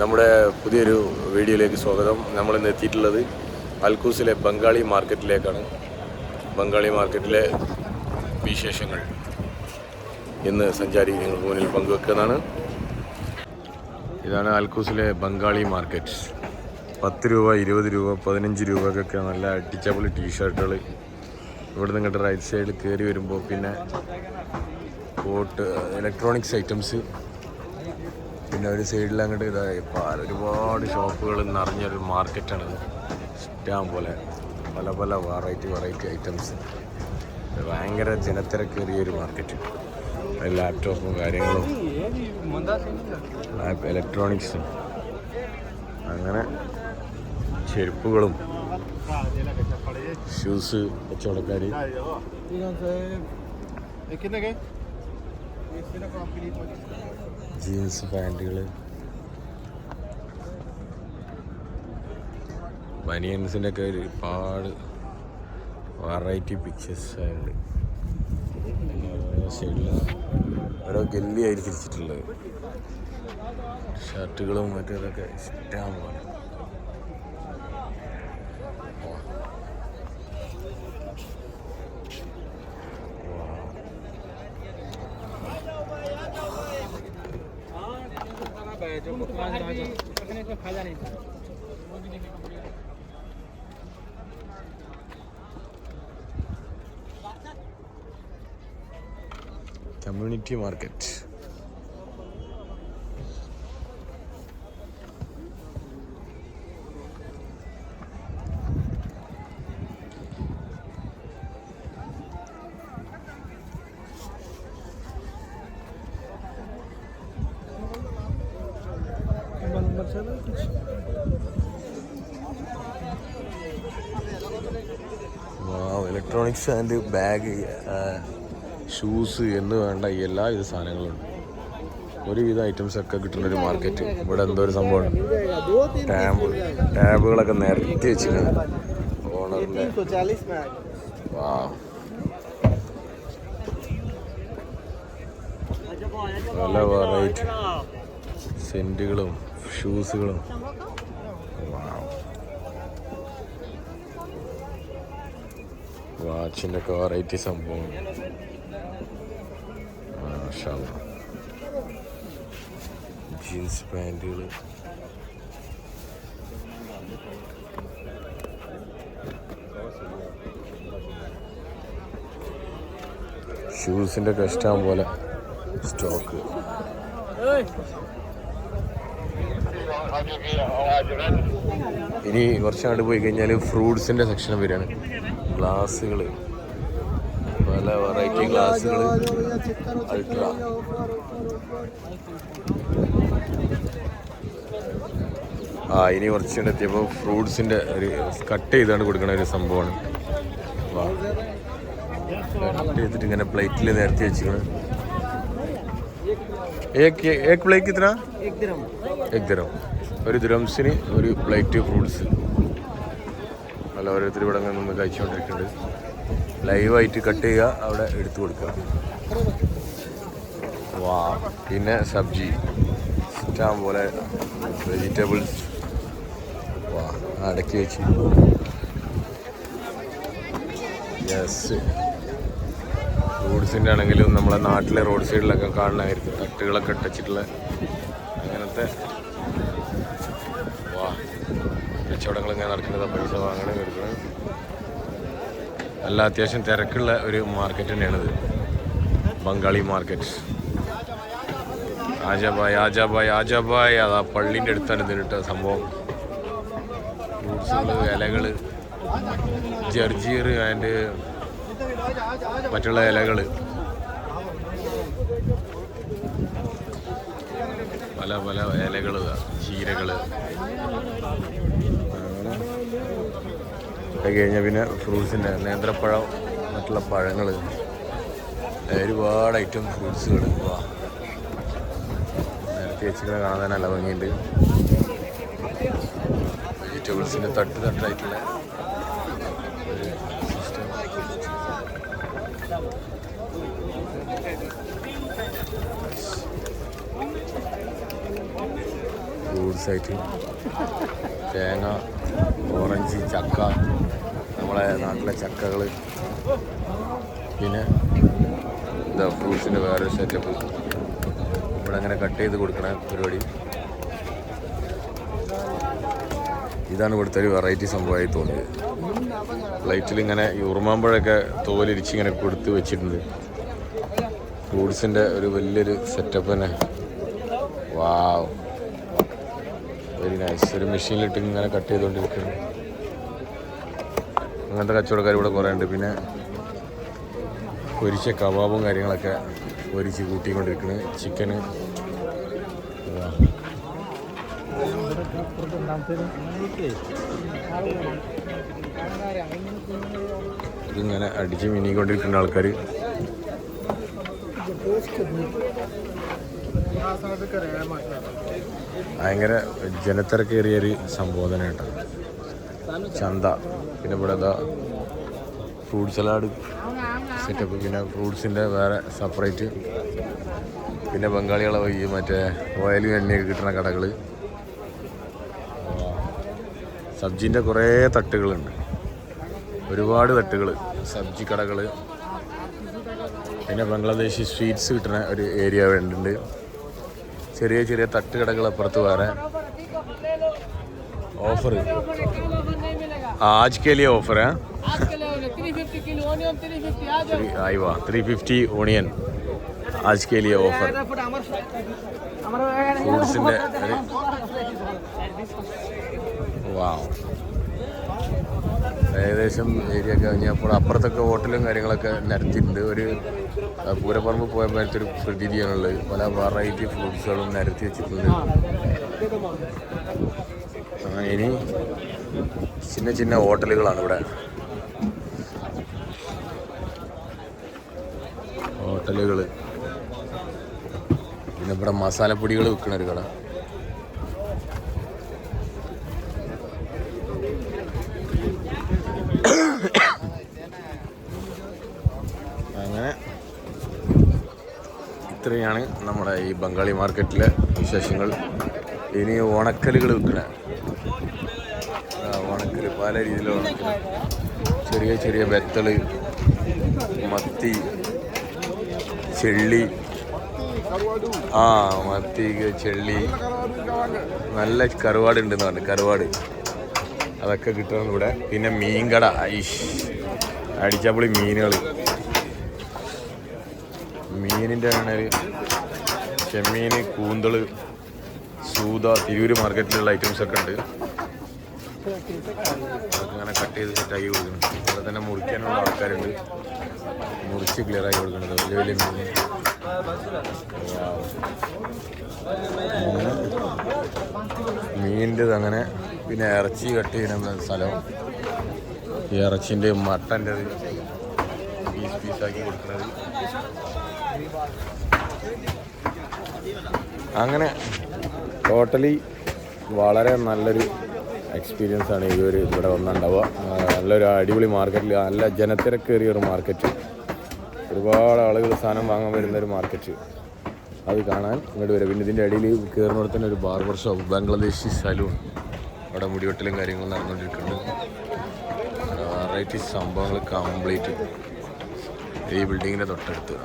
നമ്മുടെ പുതിയൊരു വീഡിയോയിലേക്ക് സ്വാഗതം. നമ്മളിന്ന് എത്തിയിട്ടുള്ളത് അൽക്കൂസിലെ ബംഗാളി മാർക്കറ്റിലേക്കാണ്. ബംഗാളി മാർക്കറ്റിലെ വിശേഷങ്ങൾ ഇന്ന് സഞ്ചാരി നിങ്ങൾക്ക് മുന്നിൽ പങ്കുവെക്കുന്നതാണ്. ഇതാണ് അൽക്കൂസിലെ ബംഗാളി മാർക്കറ്റ്. 10 രൂപ, 20 രൂപ, 15 രൂപക്കൊക്കെ നല്ല അടിച്ചപൊളി ടീഷർട്ടുകൾ. ഇവിടെ നിന്ന് ഇങ്ങോട്ട് റൈറ്റ് സൈഡിൽ കയറി വരുമ്പോൾ പിന്നെ കോട്ട്, ഇലക്ട്രോണിക്സ് ഐറ്റംസ്, പിന്നെ ഒരു സൈഡിൽ അങ്ങോട്ട് ഒരുപാട് ഷോപ്പുകൾ നിറഞ്ഞൊരു മാർക്കറ്റാണിത്. ഇഷ്ടം പോലെ പല പല വെറൈറ്റി ഐറ്റംസ്. ഭയങ്കര ജനത്തിരക്കേറിയൊരു മാർക്കറ്റ്. ലാപ്ടോപ്പും കാര്യങ്ങളും ഇലക്ട്രോണിക്സും അങ്ങനെ ചെരുപ്പുകളും ഷൂസ് കച്ചവടക്കാർ, ജീൻസ് പാൻറ്റുകൾ, ബനിയൻസിൻ്റെ ഒക്കെ ഒരുപാട് വെറൈറ്റി പിക്ചേഴ്സ് ഉണ്ട്. ഓരോ സൈഡിൽ ഓരോ ഗല്ലിയായിട്ട് തിരിച്ചിട്ടുള്ളത്. ഷർട്ടുകളും മറ്റേതൊക്കെ ഇഷ്ടം പോലെ. Community market. Electronics and bag, shoes എന്ന് വേണ്ട എല്ലാവിധ സാധനങ്ങളുണ്ട്. ഒരുവിധ ഐറ്റംസ് ഒക്കെ കിട്ടുന്നൊരു മാർക്കറ്റ്. ഇവിടെ എന്തോ ഒരു സംഭവമാണ്. ടാബുകളൊക്കെ നിരത്തി വെച്ചിട്ടുണ്ട് ഓണറിൻ്റെ. പല വെറൈറ്റി സെൻറ്റുകളും ഷൂസുകളും. വാച്ചിൻ്റെ ഒക്കെ വെറൈറ്റി സംഭവം. ജീൻസ് പാൻറ്റുകൾ, ഷൂസിൻ്റെ ഒക്കെ ഇഷ്ടം പോലെ സ്റ്റോക്ക്. ഇനി കുറച്ചാണ്ട് പോയി കഴിഞ്ഞാൽ ഫ്രൂട്ട്സിൻ്റെ സെക്ഷൻ വരികയാണ്. ഗ്ലാസ്സുകൾ, പല വെറൈറ്റി ഗ്ലാസ്സുകൾ, അൾട്രാ. ഇനി കുറച്ചുകൂടെ എത്തിയപ്പോൾ ഫ്രൂട്ട്സിൻ്റെ ഒരു കട്ട് ചെയ്താണ് കൊടുക്കുന്ന ഒരു സംഭവമാണ്. കട്ട് ചെയ്തിട്ട് ഇങ്ങനെ പ്ലേറ്റിൽ നിരത്തി വെച്ചിരിക്കുന്നത്. ഏക് പ്ലേറ്റ് കിतना? 1 ദിറം. 1 ദിറംസിന് ഒരു പ്ലേറ്റ് ഫ്രൂട്ട്സ്. അല്ല, ഓരോരുത്തർ ഇവിടെ നിന്ന് കഴിച്ചുകൊണ്ടിരിക്കുന്നുണ്ട്. ലൈവായിട്ട് കട്ട് ചെയ്യുക, അവിടെ എടുത്തു കൊടുക്കുക. പിന്നെ സബ്ജി ഇഷ്ടം പോലെ വെജിറ്റബിൾസ് അടക്കി വെച്ച്. യെസ്, ഫ്രൂട്ട്സിൻ്റെ ആണെങ്കിലും നമ്മളെ നാട്ടിലെ റോഡ് സൈഡിലൊക്കെ കാണണമായിരിക്കും തട്ടുകളൊക്കെ ഇട്ടിട്ടുള്ള അങ്ങനത്തെ കച്ചവടങ്ങൾ ഇങ്ങനെ നടക്കുന്നത്. പൈസ വാങ്ങണം, എടുക്കണം. നല്ല അത്യാവശ്യം തിരക്കുള്ള ഒരു മാർക്കറ്റ് തന്നെയാണിത്, ബംഗാളി മാർക്കറ്റ്. ആജാബായ് അതാ പള്ളീൻ്റെ അടുത്താണ് ഇതിനിട്ട സംഭവം. ഫ്രൂട്ട്സുകൾ, ഇലകൾ, ജർജീർ ആൻഡ് മറ്റുള്ള ഇലകൾ, പല പല ഇലകൾ, ചീരകൾ. അത് കഴിഞ്ഞാൽ പിന്നെ ഫ്രൂട്ട്സിൻ്റെ നേന്ത്രപ്പഴം, മറ്റുള്ള പഴങ്ങൾ, ഒരുപാട് ഐറ്റം ഫ്രൂട്ട്സുകൾ. നേരത്തെ വെച്ചിങ്ങനെ കാണാൻ നല്ല ഭംഗിയുണ്ട്. വെജിറ്റബിൾസിൻ്റെ തട്ടായിട്ടുള്ള ഒരു സിസ്റ്റം. ഫ്രൂട്ട്സ് ആയിട്ട് തേങ്ങ, ഓറഞ്ച്, ചക്ക, നമ്മളെ നാട്ടിലെ ചക്കകൾ, പിന്നെ ഇതാ ഫ്രൂട്ട്സിൻ്റെ വേറൊരു സെറ്റപ്പ്. ഇവിടെ അങ്ങനെ കട്ട് ചെയ്ത് കൊടുക്കണ പരിപാടി. ഇതാണ് ഇവിടുത്തെ ഒരു വെറൈറ്റി സംഭവമായി തോന്നിയത്. പ്ലേറ്റിൽ ഇങ്ങനെ ഈ ഉറുമാമ്പഴമൊക്കെ തോലിരിച്ചിങ്ങനെ കൊടുത്ത് വെച്ചിട്ടുണ്ട്. ഫ്രൂട്ട്സിൻ്റെ ഒരു വലിയൊരു സെറ്റപ്പ് തന്നെ. വാവ്, വെരി നൈസ്. ഒരു മെഷീനിലിട്ട് ഇങ്ങനെ കട്ട് ചെയ്തുകൊണ്ടിരിക്കുന്നു. അങ്ങനത്തെ കച്ചവടക്കാർ ഇവിടെ കുറേ ഉണ്ട്. പിന്നെ പൊരിച്ച കബാബും കാര്യങ്ങളൊക്കെ പൊരിച്ച് കൂട്ടിക്കൊണ്ടിരിക്കുന്നു. ചിക്കന് ഇതിങ്ങനെ അടിച്ച് മിനിക്കൊണ്ടിരിക്കുന്ന ആൾക്കാർ. ഭയങ്കര ജനത്തിരക്കേറിയൊരു സംബോധന കേട്ടോ. ചന്ത, പിന്നെ ഇവിടെ എന്താ ഫ്രൂട്ട് സലാഡ് സെറ്റപ്പ്, പിന്നെ ഫ്രൂട്ട്സിൻ്റെ വേറെ സെപ്പറേറ്റ്, പിന്നെ ബംഗാളികളെ വഴി മറ്റേ ഓയിലും എണ്ണയൊക്കെ കിട്ടുന്ന കടകൾ. സബ്ജീൻ്റെ കുറേ തട്ടുകളുണ്ട്, ഒരുപാട് തട്ടുകൾ, സബ്ജി കടകൾ. പിന്നെ ബംഗ്ലാദേശി സ്വീറ്റ്സ് കിട്ടുന്ന ഒരു ഏരിയ വേണ്ടുണ്ട്. ചെറിയ ചെറിയ തട്ടുകടകൾ അപ്പുറത്ത് വേറെ. ഓഫർ आज के लिए ऑफर है 350 ओनियन आज के लिए ऑफर. ഫ്രൂട്ട്സിൻ്റെ വാവ്. ഏകദേശം ഏരിയ ഒക്കെ കഴിഞ്ഞപ്പോൾ അപ്പുറത്തൊക്കെ ഹോട്ടലും കാര്യങ്ങളൊക്കെ നിരത്തിയിട്ടുണ്ട്. ഒരു പൂരപ്പറമ്പ് പോയ പോലത്തെ ഒരു പ്രതീതിയാണുള്ളത്. പല വെറൈറ്റി ഫ്രൂട്ട്സുകളും നിരത്തി വെച്ചിട്ടുണ്ട്. ഇനി ചിന്ന ചിന്ന ഹോട്ടലുകളാണ് ഇവിടെ. ഹോട്ടലുകൾ, പിന്നെ ഇവിടെ മസാലപ്പൊടികൾ വിൽക്കുന്ന ഒരു കട. അങ്ങനെ ഇത്രയാണ് നമ്മുടെ ഈ ബംഗാളി മാർക്കറ്റിലെ വിശേഷങ്ങൾ. ഇനി ഉണക്കലുകൾ വിൽക്കണ, ഉണക്കൽ പല രീതിയിലുള്ള ഉണക്കൽ. ചെറിയ ചെറിയ വെത്തള്, മത്തി, ചെള്ളി, മത്തി, ചെള്ളി, നല്ല കറുവാട് ഉണ്ടെന്ന് പറഞ്ഞു. കറുവാട് അതൊക്കെ കിട്ടണം ഇവിടെ. പിന്നെ മീൻകട, ഐഷ് അടിച്ചപ്പൊളി മീനുകൾ. മീനിൻ്റെ ആണെങ്കിൽ ചെമ്മീൻ, കൂന്തൾ, സൂത, തിരൂർ മാർക്കറ്റിലുള്ള ഐറ്റംസൊക്കെ ഉണ്ട്. അതൊക്കെ ഇങ്ങനെ കട്ട് ചെയ്ത് സെറ്റാക്കി കൊടുക്കണം. അതുപോലെ തന്നെ മുറിക്കാനുള്ള ആൾക്കാരുണ്ട്, മുറിച്ച് ക്ലിയറാക്കി കൊടുക്കുന്നത്. വലിയ വലിയ മീൻ. അങ്ങനെ മീനിൻ്റെത് അങ്ങനെ. പിന്നെ ഇറച്ചി കട്ട് ചെയ്യുന്ന സ്ഥലം, ഈ ഇറച്ചിൻ്റെ മട്ടൻ്റെ പീസാക്കി കൊടുക്കുന്നത്. അങ്ങനെ ടോട്ടലി വളരെ നല്ലൊരു എക്സ്പീരിയൻസ് ആണ് ഈ ഒരു ഇവിടെ വന്നുണ്ടാവുക. നല്ലൊരു അടിപൊളി മാർക്കറ്റിൽ, നല്ല ജനത്തിരക്കേറിയൊരു മാർക്കറ്റ്, ഒരുപാട് ആളുകൾ സാധനം വാങ്ങാൻ വരുന്നൊരു മാർക്കറ്റ്. അത് കാണാൻ ഇങ്ങോട്ട് വരും. പിന്നെ ഇതിൻ്റെ ഇടയിൽ കയറുന്നിടത്ത് തന്നെ ഒരു ബാർബർ ഷോപ്പ്, ബംഗ്ലാദേശി സലൂൺ. അവിടെ മുടിവെട്ടലും കാര്യങ്ങളും നടന്നുകൊണ്ടിരിക്കുന്നുണ്ട്. വെറൈറ്റി സംഭവങ്ങൾ കംപ്ലീറ്റ് ഈ ബിൽഡിങ്ങിൻ്റെ തൊട്ടടുത്ത്.